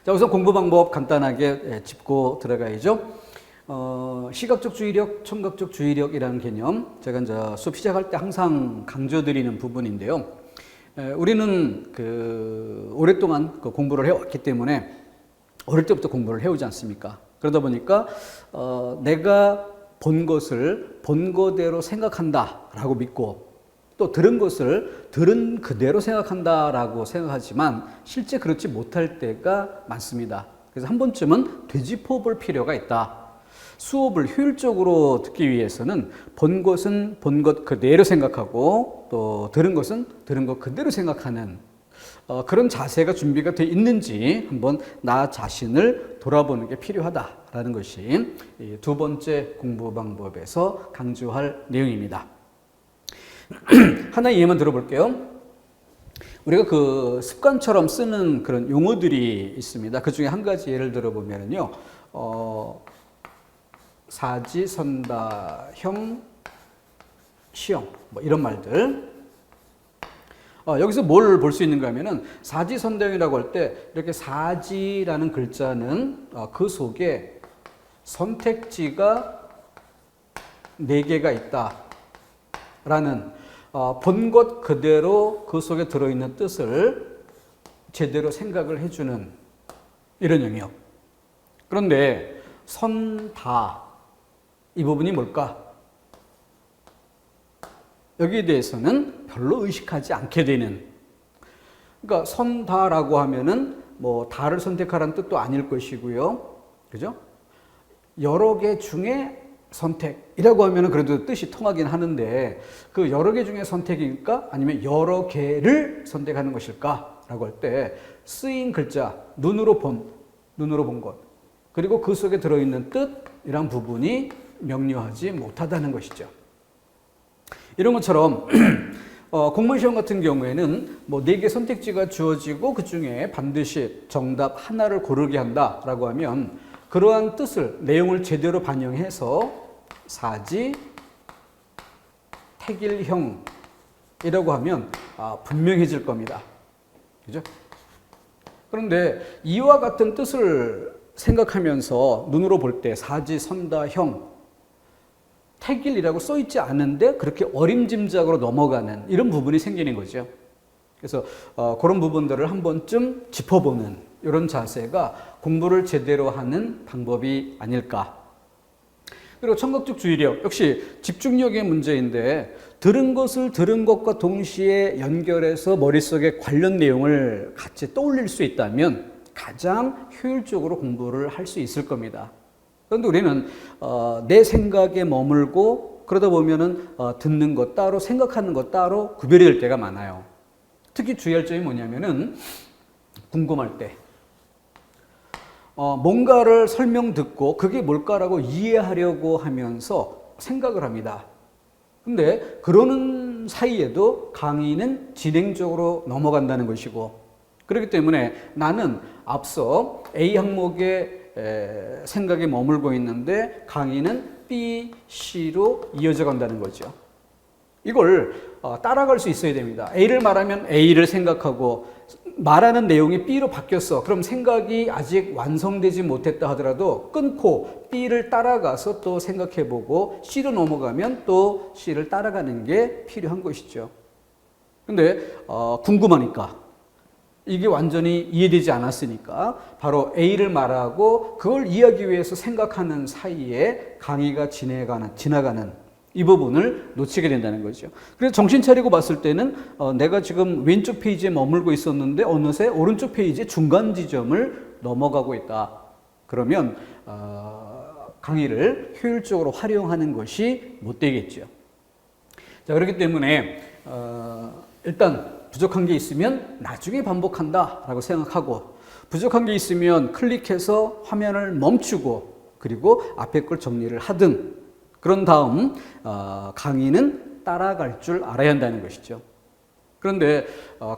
자, 우선 공부 방법 간단하게 짚고 들어가야죠. 시각적 주의력, 청각적 주의력이라는 개념, 제가 이제 수업 시작할 때 항상 강조드리는 부분인데요. 우리는 오랫동안 공부를 해왔기 때문에 어릴 때부터 공부를 해오지 않습니까? 그러다 보니까 내가 본 것을 본 거대로 생각한다라고 믿고, 또 들은 것을 들은 그대로 생각한다라고 생각하지만 실제 그렇지 못할 때가 많습니다. 그래서 한 번쯤은 되짚어 볼 필요가 있다. 수업을 효율적으로 듣기 위해서는 본 것은 본 것 그대로 생각하고, 또 들은 것은 들은 것 그대로 생각하는 그런 자세가 준비가 되어 있는지 한번 나 자신을 돌아보는 게 필요하다라는 것이 두 번째 공부 방법에서 강조할 내용입니다. 하나 예만 들어볼게요. 우리가 습관처럼 쓰는 그런 용어들이 있습니다. 그 중에 한 가지 예를 들어보면요, 사지선다형, 시형, 뭐 이런 말들. 여기서 뭘 볼 수 있는가 하면은, 사지선다형이라고 할 때 이렇게 사지라는 글자는 그 속에 선택지가 4개가 있다라는 본 것 그대로 그 속에 들어있는 뜻을 제대로 생각을 해주는 이런 영역. 그런데 선다, 이 부분이 뭘까? 여기에 대해서는 별로 의식하지 않게 되는, 그러니까 선다라고 하면은 뭐 다를 선택하라는 뜻도 아닐 것이고요, 그죠? 여러 개 중에 선택이라고 하면은 그래도 뜻이 통하긴 하는데, 그 여러 개 중에 선택일까? 아니면 여러 개를 선택하는 것일까? 라고 할 때 쓰인 글자, 눈으로 본 것, 그리고 그 속에 들어있는 뜻이란 부분이 명료하지 못하다는 것이죠. 이런 것처럼 공무원 시험 같은 경우에는 뭐 4개 선택지가 주어지고 그 중에 반드시 정답 하나를 고르게 한다라고 하면, 그러한 뜻을, 내용을 제대로 반영해서 사지, 택일형이라고 하면 분명해질 겁니다. 그죠? 그런데 이와 같은 뜻을 생각하면서 눈으로 볼 때 사지, 선다, 형, 택일이라고 써있지 않은데 그렇게 어림짐작으로 넘어가는 이런 부분이 생기는 거죠. 그래서 그런 부분들을 한 번쯤 짚어보는 이런 자세가 공부를 제대로 하는 방법이 아닐까. 그리고 청각적 주의력, 역시 집중력의 문제인데, 들은 것을 들은 것과 동시에 연결해서 머릿속에 관련 내용을 같이 떠올릴 수 있다면 가장 효율적으로 공부를 할 수 있을 겁니다. 그런데 우리는 내 생각에 머물고, 그러다 보면은 듣는 것 따로, 생각하는 것 따로 구별이 될 때가 많아요. 특히 주의할 점이 뭐냐면은, 궁금할 때 뭔가를 설명 듣고 그게 뭘까라고 이해하려고 하면서 생각을 합니다. 근데 그러는 사이에도 강의는 진행적으로 넘어간다는 것이고, 그렇기 때문에 나는 앞서 A 항목에 생각에 머물고 있는데 강의는 B, C로 이어져 간다는 거죠. 이걸 따라갈 수 있어야 됩니다. A를 말하면 A를 생각하고, 말하는 내용이 B로 바뀌었어. 그럼 생각이 아직 완성되지 못했다 하더라도 끊고 B를 따라가서 또 생각해보고, C로 넘어가면 또 C를 따라가는 게 필요한 것이죠. 근데 궁금하니까, 이게 완전히 이해되지 않았으니까 바로 A를 말하고 그걸 이해하기 위해서 생각하는 사이에 강의가 지나가는 이 부분을 놓치게 된다는 거죠. 그래서 정신 차리고 봤을 때는 내가 지금 왼쪽 페이지에 머물고 있었는데 어느새 오른쪽 페이지의 중간 지점을 넘어가고 있다. 그러면 강의를 효율적으로 활용하는 것이 못 되겠죠. 자, 그렇기 때문에 일단 부족한 게 있으면 나중에 반복한다라고 생각하고, 부족한 게 있으면 클릭해서 화면을 멈추고, 그리고 앞에 걸 정리를 하든, 그런 다음 강의는 따라갈 줄 알아야 한다는 것이죠. 그런데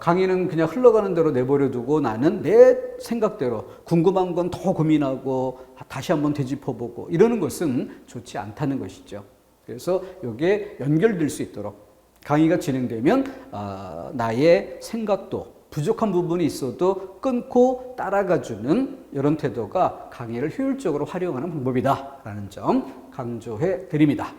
강의는 그냥 흘러가는 대로 내버려 두고 나는 내 생각대로 궁금한 건 더 고민하고 다시 한번 되짚어보고 이러는 것은 좋지 않다는 것이죠. 그래서 이게 연결될 수 있도록 강의가 진행되면 나의 생각도 부족한 부분이 있어도 끊고 따라가주는 이런 태도가 강의를 효율적으로 활용하는 방법이다라는 점 강조해 드립니다.